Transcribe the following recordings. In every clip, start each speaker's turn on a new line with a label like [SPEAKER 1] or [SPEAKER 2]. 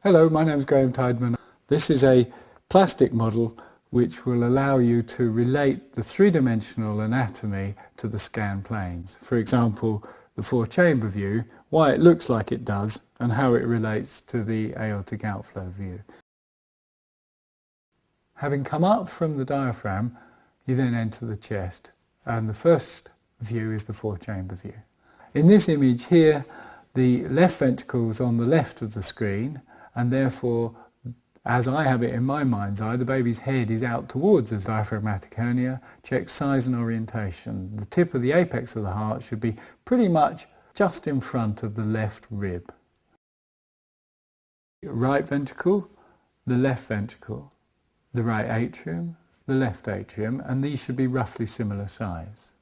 [SPEAKER 1] Hello, my name is Graham Tideman. This is a plastic model which will allow you to relate the three-dimensional anatomy to the scan planes. For example, the four-chamber view, why it looks like it does, and how it relates to the aortic outflow view. Having come up from the diaphragm, you then enter the chest, and the first view is the four-chamber view. In this image here, the left ventricle is on the left of the screen, and therefore, as I have it in my mind's eye, the baby's head is out towards the diaphragmatic hernia. Check size and orientation. The tip of the apex of the heart should be pretty much just in front of the left rib. Right ventricle, the left ventricle, the right atrium, the left atrium, and these should be roughly similar size.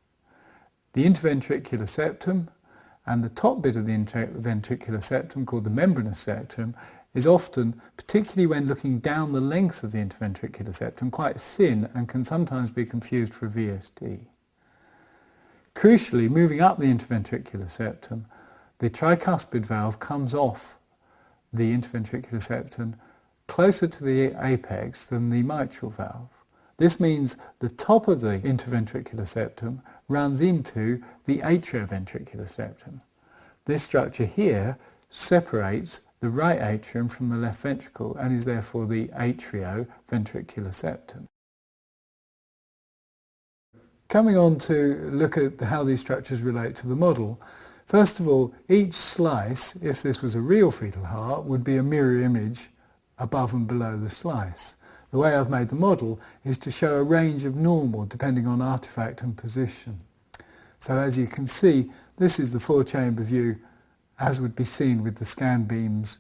[SPEAKER 1] The interventricular septum and the top bit of the interventricular septum, called the membranous septum, is often, particularly when looking down the length of the interventricular septum, quite thin and can sometimes be confused for a VSD. Crucially, moving up the interventricular septum, the tricuspid valve comes off the interventricular septum closer to the apex than the mitral valve. This means the top of the interventricular septum runs into the atrioventricular septum. This structure here separates the right atrium from the left ventricle and is therefore the atrioventricular septum. Coming on to look at how these structures relate to the model, first of all, each slice, if this was a real fetal heart, would be a mirror image above and below the slice. The way I've made the model is to show a range of normal depending on artifact and position. So as you can see, this is the four-chamber view as would be seen with the scan beams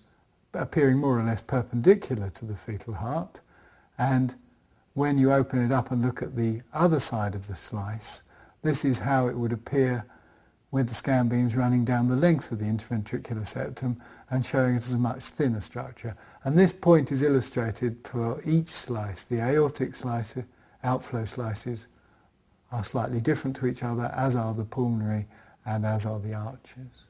[SPEAKER 1] appearing more or less perpendicular to the fetal heart. And when you open it up and look at the other side of the slice, this is how it would appear with the scan beams running down the length of the interventricular septum and showing it as a much thinner structure. And this point is illustrated for each slice. The aortic slices, outflow slices, are slightly different to each other, as are the pulmonary and as are the arches.